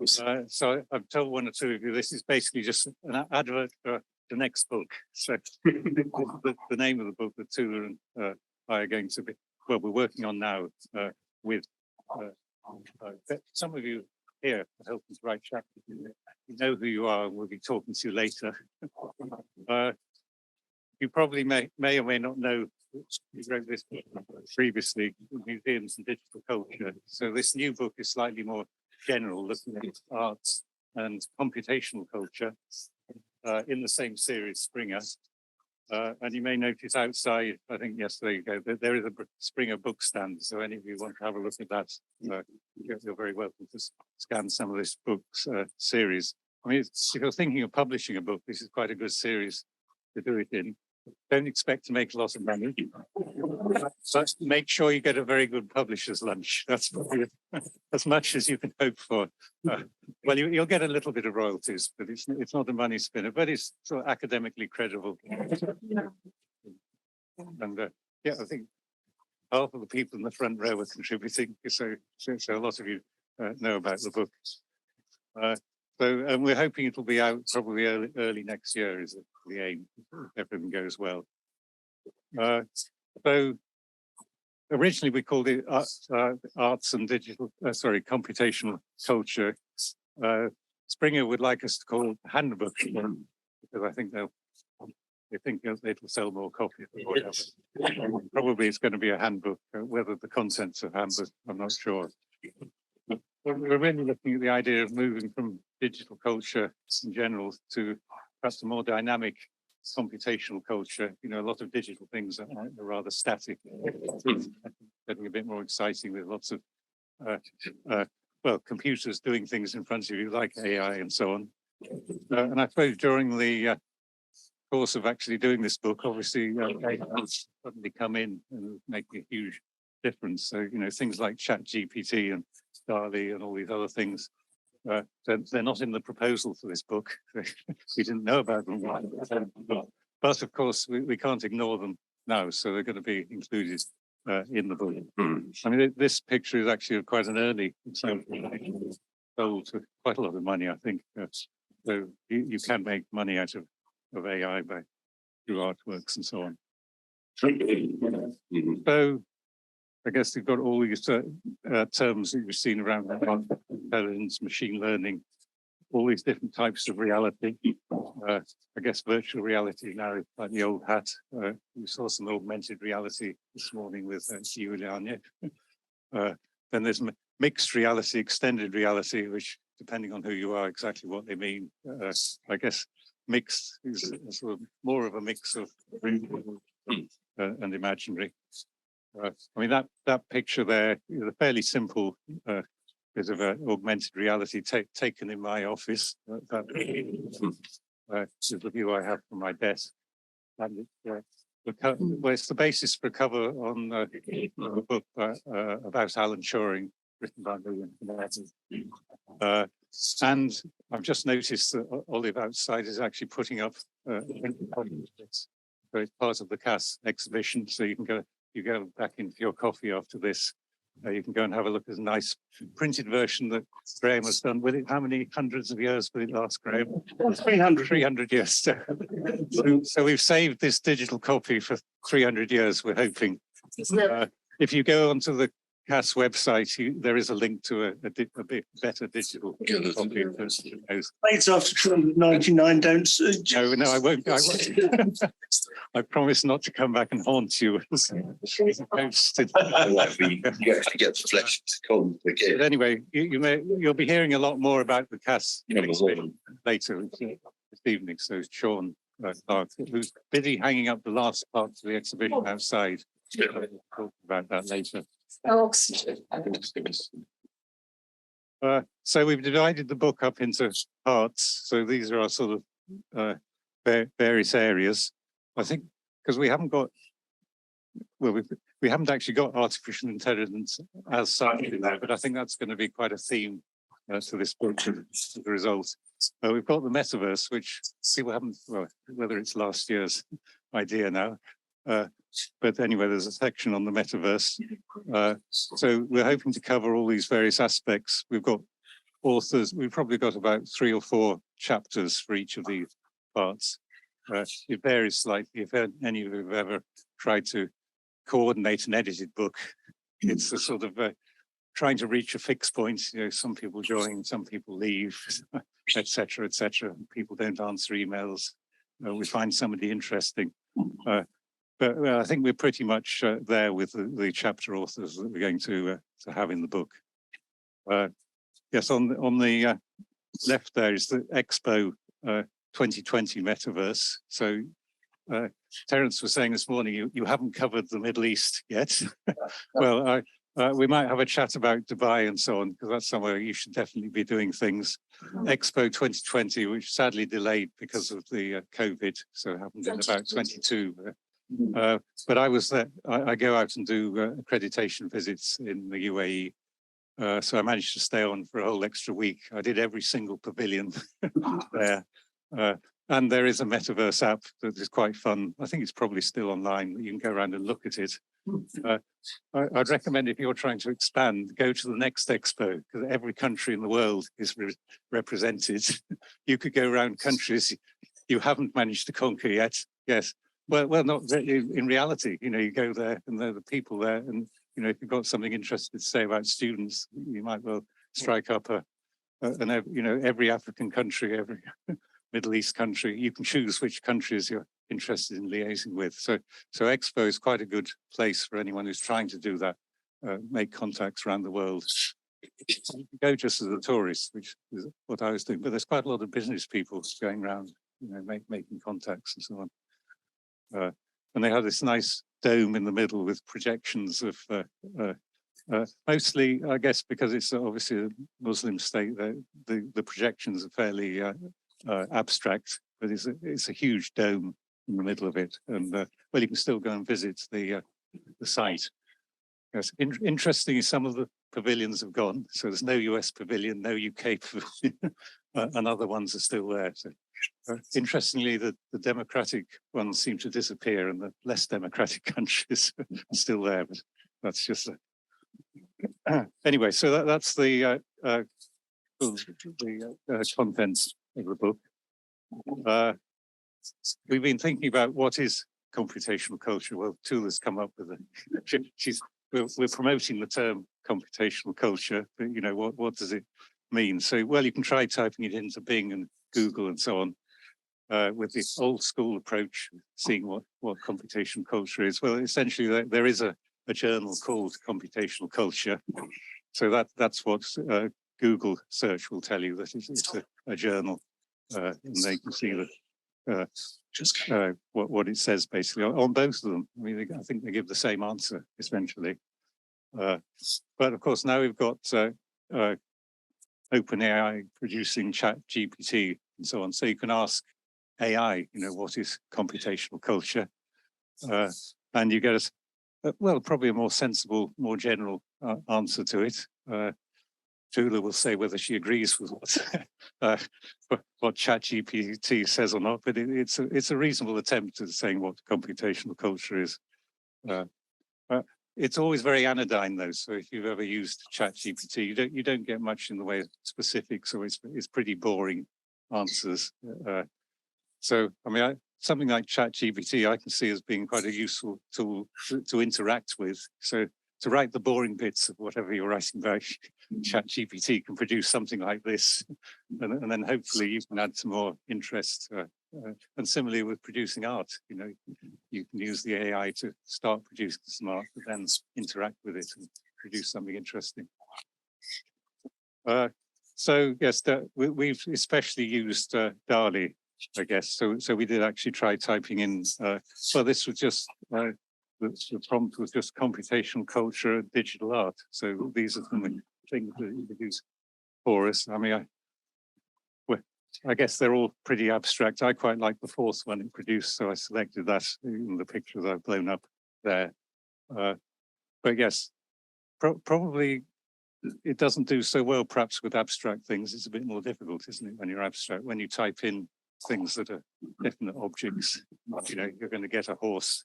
So I've told one or two of you, this is basically just an advert for the next book. So the name of the book that Tula and I are going to be, well, we're working on now with some of you here at Helping to Write chapters. You know who you are, and we'll be talking to you later. You probably may or may not know, we wrote this book previously, Museums and Digital Culture. So this new book is slightly more general, looking at arts and computational culture in the same series, Springer. And you may notice outside, I think yesterday ago, that there is a Springer book stand. So any of you want to have a look at that, you're very welcome to scan some of this book's series. I mean, if you're thinking of publishing a book, this is quite a good series to do it in. Don't expect to make a lot of money, but make sure you get a very good publisher's lunch. That's probably as much as you can hope for. Well, you'll get a little bit of royalties, but it's not a money spinner, but it's sort of academically credible. And yeah, I think half of the people in the front row are contributing, so a lot of you know about the book. So we're hoping it'll be out probably early next year is the aim, if everything goes well. So originally we called it arts and digital, computational culture. Springer would like us to call it handbook because I think they think it'll sell more copies or whatever. Probably it's going to be a handbook. Whether the contents of handbook, I'm not sure. We're really looking at the idea of moving from digital culture in general to perhaps a more dynamic computational culture. You know, a lot of digital things are rather static, getting a bit more exciting with lots of, well, computers doing things in front of you like AI and so on. And I suppose during the course of actually doing this book, obviously AI has suddenly come in and make a huge difference. So, you know, things like ChatGPT and DALL-E and all these other things, they're not in the proposal for this book. We didn't know about them. But of course, we can't ignore them now. So they're going to be included in the book. I mean, this picture is actually quite an early example. Sold for quite a lot of money, I think. So you can make money out of AI through artworks and so on. So I guess you've got all these terms that you've seen around intelligence, machine learning, all these different types of reality. I guess virtual reality now is like the old hat. We saw some augmented reality this morning with Giannini. Then there's mixed reality, extended reality, which depending on who you are, exactly what they mean. I guess mixed is sort of more of a mix of real and imaginary. I mean, that picture there is a fairly simple bit of augmented reality taken in my office. That is the view I have from my desk. And it's the basis for a cover on a book about Alan Turing, written by me. And I've just noticed that Olive outside is actually putting up so it's part of the CAS exhibition, so you can go back into your coffee after this. You can go and have a look at a nice printed version that Graham has done with it. How many hundreds of years will it last, Graham? 300. 300 years. So we've saved this digital copy for 300 years, we're hoping. If you go onto the CAS website, there is a link to a bit better digital copy. Plates after 299 don't. No, I won't. I promise not to come back and haunt you. You actually get the flesh to come again. But anyway, you'll be hearing a lot more about the CAS later this evening. So Sean Clark, who's busy hanging up the last parts of the exhibition outside. We'll talk about that later. So we've divided the book up into parts. So these are our sort of various areas. I think because we haven't got, well, we haven't actually got artificial intelligence as such in there, but I think that's going to be quite a theme to this book as a result. We've got the metaverse, which people haven't, well, whether it's last year's idea now. But anyway, there's a section on the metaverse. So we're hoping to cover all these various aspects. We've got authors. We've probably got about 3 or 4 chapters for each of these parts. It varies slightly. If any of you have ever tried to coordinate an edited book, it's a sort of trying to reach a fixed point. You know, some people join, some people leave, etc., etc. People don't answer emails. We find somebody interesting. But I think we're pretty much there with the chapter authors that we're going to have in the book. Yes, on the left there is the Expo 2020 metaverse. So Terence was saying this morning, you haven't covered the Middle East yet. Well, we might have a chat about Dubai and so on, because that's somewhere you should definitely be doing things. Expo 2020, which sadly delayed because of the COVID, so it happened in about 22. But I was there. I go out and do accreditation visits in the UAE. So I managed to stay on for a whole extra week. I did every single pavilion there. And there is a metaverse app that is quite fun. I think it's probably still online. You can go around and look at it. I'd recommend if you're trying to expand, go to the next expo, because every country in the world is represented. You could go around countries you haven't managed to conquer yet. Yes. Well, not in reality. You know, you go there and there are the people there, and you know, if you've got something interesting to say about students, you might well strike up every African country, every Middle East country. You can choose which countries you're interested in liaising with. So Expo is quite a good place for anyone who's trying to do that, make contacts around the world. You can go just as a tourist, which is what I was doing, but there's quite a lot of business people going around, you know, making contacts and so on. And they have this nice dome in the middle with projections of mostly, I guess, because it's obviously a Muslim state, the projections are fairly abstract, but it's a huge dome in the middle of it. And well, you can still go and visit the site. Yes, interestingly, some of the pavilions have gone. So there's no US pavilion, no UK pavilion, and other ones are still there. So interestingly, the democratic ones seem to disappear and the less democratic countries are still there, but that's just anyway. So that's the contents of the book. We've been thinking about what is computational culture. Well, Tula's come up with it. We're promoting the term computational culture, but you know, what does it mean? So, well, you can try typing it into Bing and Google and so on. With this old school approach, seeing what computational culture is. Well, essentially, there is a journal called Computational Culture. So that's what Google search will tell you, that it's a journal, and they can see that what it says basically on both of them. I mean, I think they give the same answer essentially. But of course, now we've got OpenAI producing ChatGPT and so on. So you can ask AI, you know, what is computational culture? And you get well, probably a more sensible, more general answer to it. Tula will say whether she agrees with what ChatGPT says or not, but it's a reasonable attempt at saying what computational culture is. It's always very anodyne, though. So if you've ever used ChatGPT, you don't get much in the way of specifics, so it's pretty boring answers. So I mean, something like ChatGPT, I can see as being quite a useful tool to interact with. So to write the boring bits of whatever you're writing about, ChatGPT can produce something like this, and then hopefully you can add some more interest. And similarly with producing art, you know, you can use the AI to start producing some art, but then interact with it and produce something interesting. So yes, we've especially used DALL-E, I guess. So we did actually try typing in. Well, this was just the prompt was just computational culture, digital art. So these are some things that you could use for us. I mean, I guess they're all pretty abstract. I quite like the fourth one it produced, so I selected that in the pictures I've blown up there. But yes, probably it doesn't do so well perhaps with abstract things. It's a bit more difficult, isn't it, when you're abstract? When you type in things that are definite objects, you know, you're going to get a horse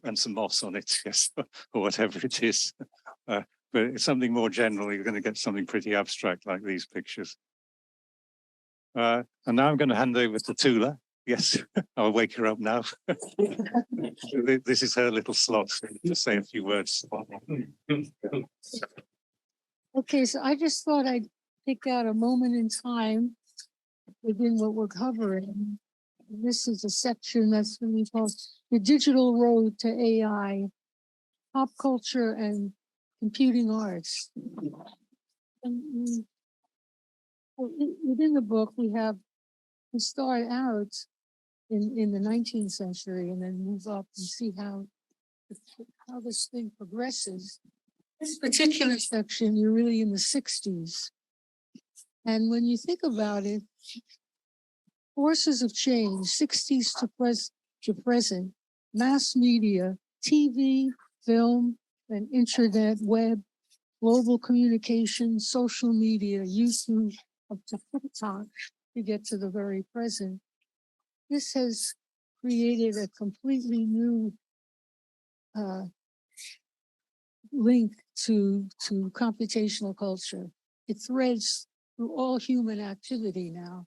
and some moss on it, yes, or whatever it is. But it's something more general, you're going to get something pretty abstract like these pictures. And now I'm going to hand over to Tula. Yes, I'll wake her up now. This is her little slot to say a few words. Okay, so I just thought I'd pick out a moment in time within what we're covering. This is a section that's really called The Digital Road to AI, Pop Culture and Computing Arts. And within the book, we start out in the 19th century and then move up and see how this thing progresses. This particular section, you're really in the 60s. And when you think about it, forces of change, 60s to present, mass media, TV, film, and internet, web, global communication, social media, YouTube, up to TikTok to get to the very present. This has created a completely new link to computational culture. It threads through all human activity now.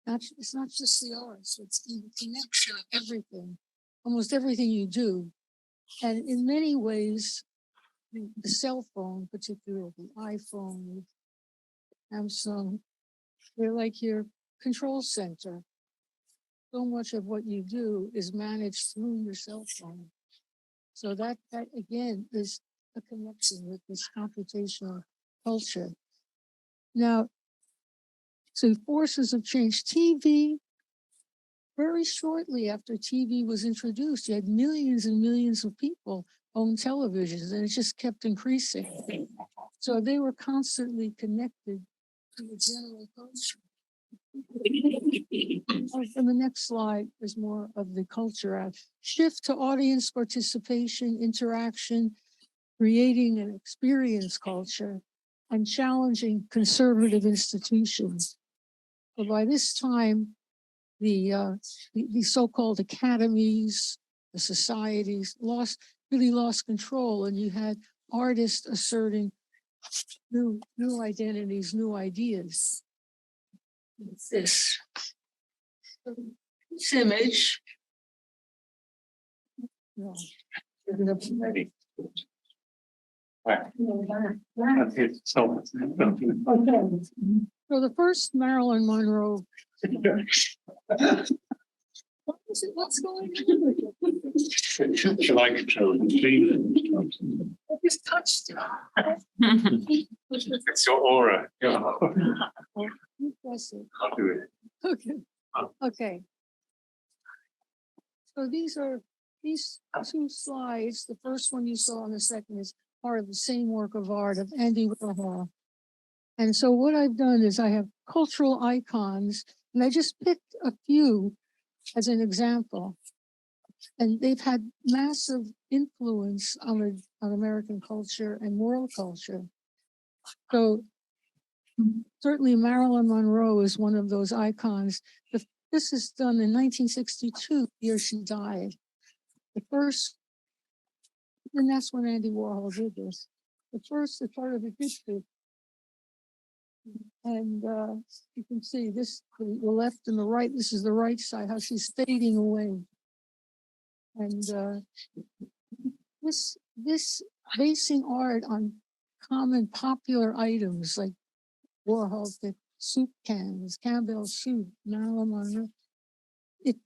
It's not just the arts, it's the connection of everything, almost everything you do. And in many ways, the cell phone, particularly the iPhone, Samsung, they're like your control center. So much of what you do is managed through your cell phone. So that again is a connection with this computational culture. Now, so forces of change. TV, very shortly after TV was introduced, you had millions and millions of people own televisions, and it just kept increasing. So they were constantly connected to the general culture. On the next slide is more of the culture. Shift to audience participation, interaction, creating an experience culture, and challenging conservative institutions. But by this time, the so-called academies, the societies really lost control, and you had artists asserting new identities, new ideas. This image. No. Ready. Okay. So the first Marilyn Monroe. What's going on? Shall I control the I just touched it. It's your aura. You press it. I'll do it. Okay. Okay. So these two slides. The first one you saw and the second is part of the same work of art of Andy Warhol. And so what I've done is I have cultural icons, and I just picked a few as an example. And they've had massive influence on American culture and world culture. So certainly Marilyn Monroe is one of those icons. This is done in 1962, the year she died. The first, and that's when Andy Warhol did this. The first is part of the history. And you can see this, the left and the right, this is the right side, how she's fading away. And this basing art on common popular items like Warhol's soup cans, Campbell soup, Marilyn Monroe. It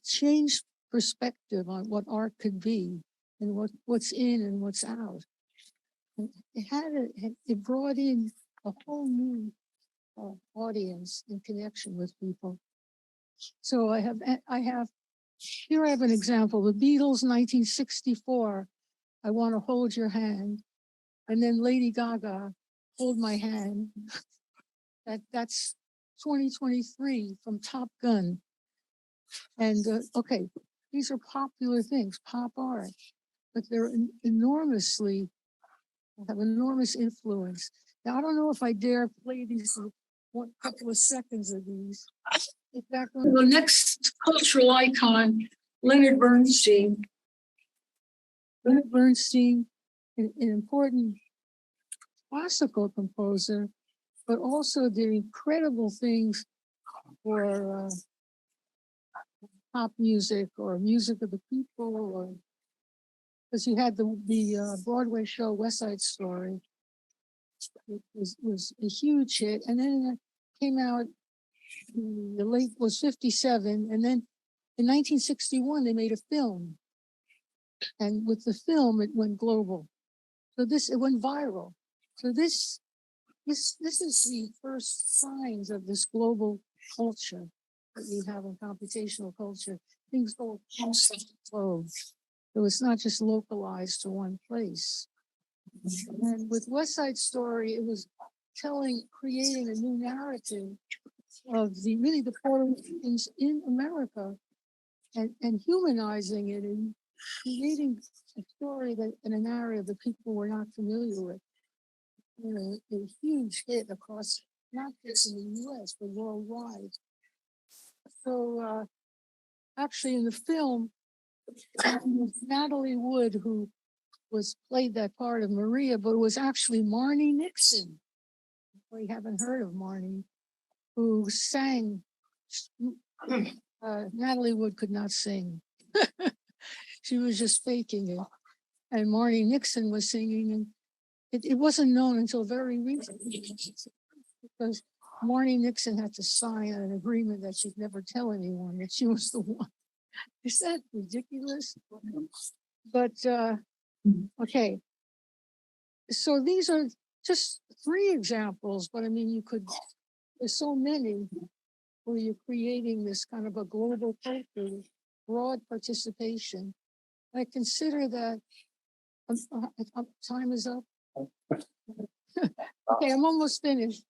changed perspective on what art could be and what's in and what's out. And it brought in a whole new audience in connection with people. So I have here I have an example. The Beatles, 1964. I Want to Hold Your Hand, and then Lady Gaga, Hold My Hand. That's 2023 from Top Gun. And okay, these are popular things, pop art, but they're have enormous influence. Now I don't know if I dare play these one couple of seconds of these. In fact, the next cultural icon, Leonard Bernstein. Leonard Bernstein, an important classical composer, but also did incredible things or pop music or music of the people, or because you had the Broadway show West Side Story. It was a huge hit, and then it came out. The late was 57, and then in 1961 they made a film, and with the film it went global. So it went viral. So this is the first signs of this global culture that we have in computational culture. Things go across the globe. So it's not just localized to one place. And with West Side Story, it was creating a new narrative of the Puerto Ricans in America, and humanizing it and creating a story and a narrative that people were not familiar with. You know, a huge hit across, not just in the US, but worldwide. So actually in the film, Natalie Wood, who played that part of Maria, but it was actually Marnie Nixon. We haven't heard of Marnie, who sang. Natalie Wood could not sing. She was just faking it. And Marnie Nixon was singing, and it wasn't known until very recently, because Marnie Nixon had to sign an agreement that she'd never tell anyone that she was the one. Is that ridiculous? But okay. So these are just 3 examples, but I mean, there's so many where you're creating this kind of a global culture, broad participation. I consider that time is up. Okay, I'm almost finished.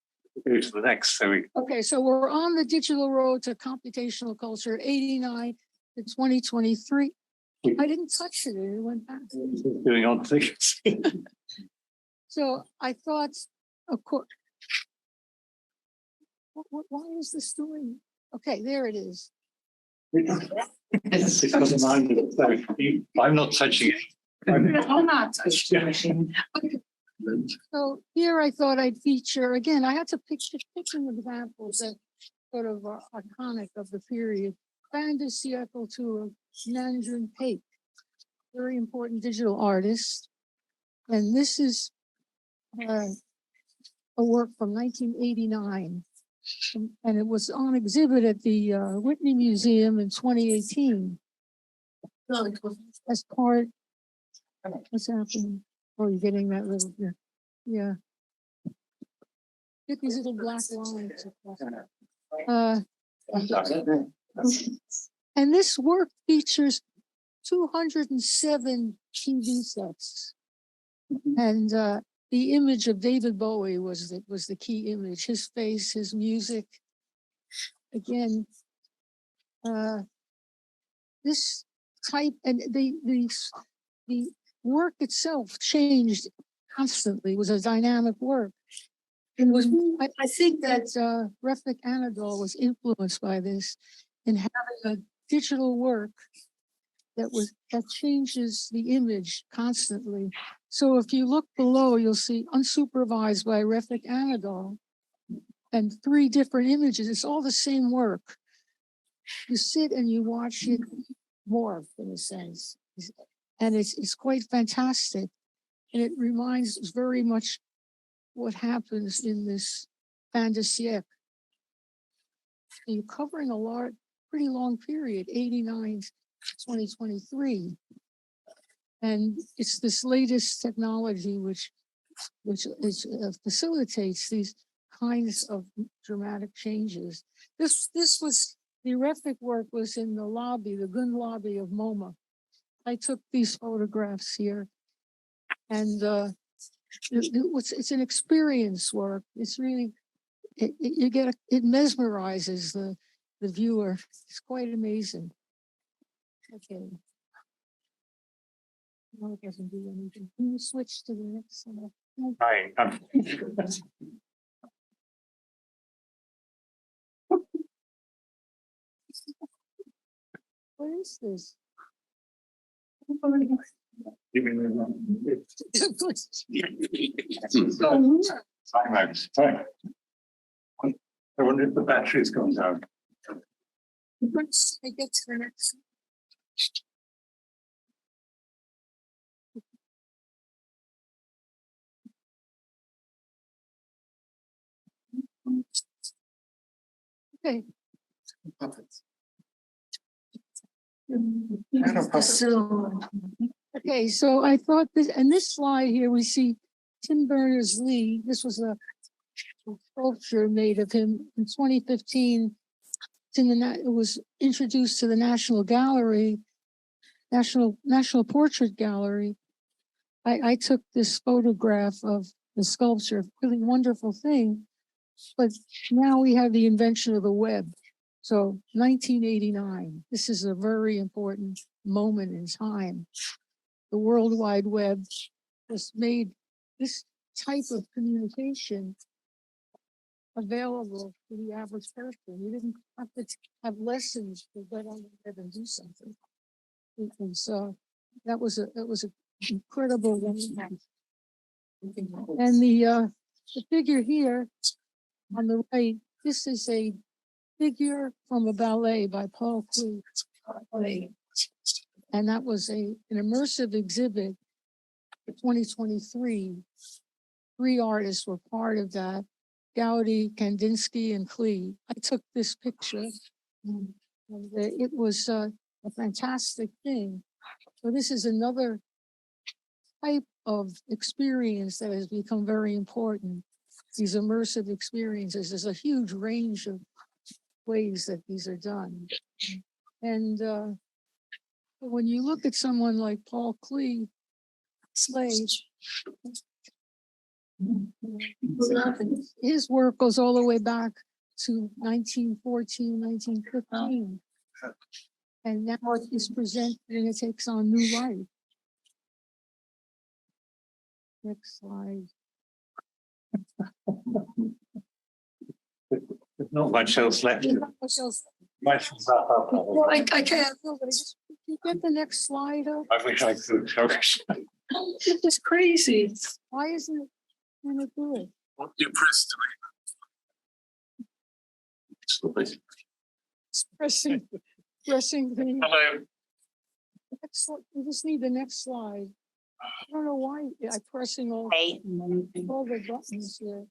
Go to the next. Okay, so we're on the digital road to computational culture, 89 to 2023. I didn't touch it, it went back. Doing on things. So I thought, of course, why is this doing? Okay, there it is. It's because I'm not touching it. I'm not touching the machine. So here I thought I'd feature, again, I had to pick some examples that sort of are iconic of the period. Fin de siècle to Nanjun Paik, very important digital artist. And this is a work from 1989. And it was on exhibit at the Whitney Museum in 2018. As part, what's happening? Oh, you're getting that little, yeah. Get these little black lines. And this work features 207 TV sets. And the image of David Bowie was the key image, his face, his music. Again, this type, and the work itself changed constantly. It was a dynamic work. It was, I think that Refik Anadol was influenced by this in having a digital work that changes the image constantly. So if you look below, you'll see unsupervised by Refik Anadol and 3 different images. It's all the same work. You sit and you watch it morph in a sense. And it's quite fantastic. And it reminds us very much what happens in this fin de siècle. You're covering a pretty long period, 89 to 2023. And it's this latest technology which facilitates these kinds of dramatic changes. This was, the Refik work was in the lobby, the Gun lobby of MoMA. I took these photographs here, and it's an experience work. It's really, it mesmerizes the viewer. It's quite amazing. Okay. No, it doesn't do anything. Can you switch to the next one? Hi. What is this? I wonder if the battery's gone down. Once I get to the next. Okay. So, okay, so I thought this, and this slide here, we see Tim Berners-Lee. This was a sculpture made of him in 2015. It was introduced to the National Gallery, National Portrait Gallery. I took this photograph of the sculpture, really wonderful thing. But now we have the invention of the web. So 1989, this is a very important moment in time. The World Wide Web just made this type of communication available to the average person. You didn't have to have lessons to get on the web and do something. And so that was an incredible moment. And the figure here on the right, this is a figure from a ballet by Paul Klee. And that was an immersive exhibit for 2023. 3 artists were part of that: Gowdy, Kandinsky, and Klee. I took this picture, and it was a fantastic thing. So this is another type of experience that has become very important. These immersive experiences. There's a huge range of ways that these are done. And when you look at someone like Paul Klee, his work goes all the way back to 1914, 1915. And now it is presented and it takes on new life. Next slide. There's not much else left. Well, I can't. No, but you get the next slide up. I wish I could. This is crazy. Why isn't it going to do it? You pressed. It's pressing the. Hello. We just need the next slide. I don't know why I'm pressing all the buttons here.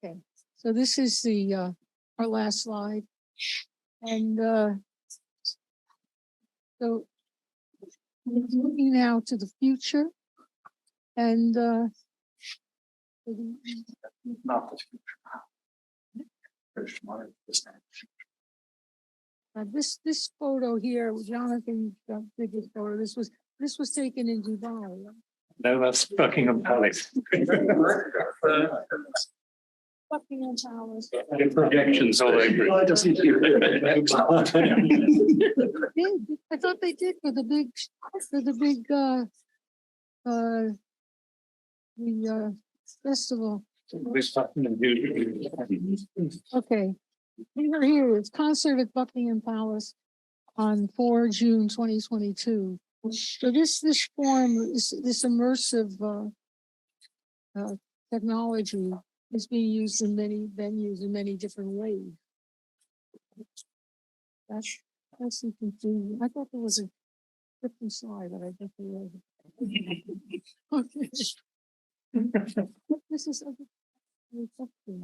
Okay, so this is the our last slide, and so looking now to the future, and Not the this photo here, Jonathan did this photo. This was taken in Dubai. No, that's Buckingham Palace. Buckingham Palace. The projections all over. Why doesn't he? I thought they did for the big festival. Okay, here it's concert at Buckingham Palace on 4 June 2022. So this immersive technology is being used in many venues in many different ways. That's the conclusion. I thought there was a different slide, but I think there wasn't. Okay. This is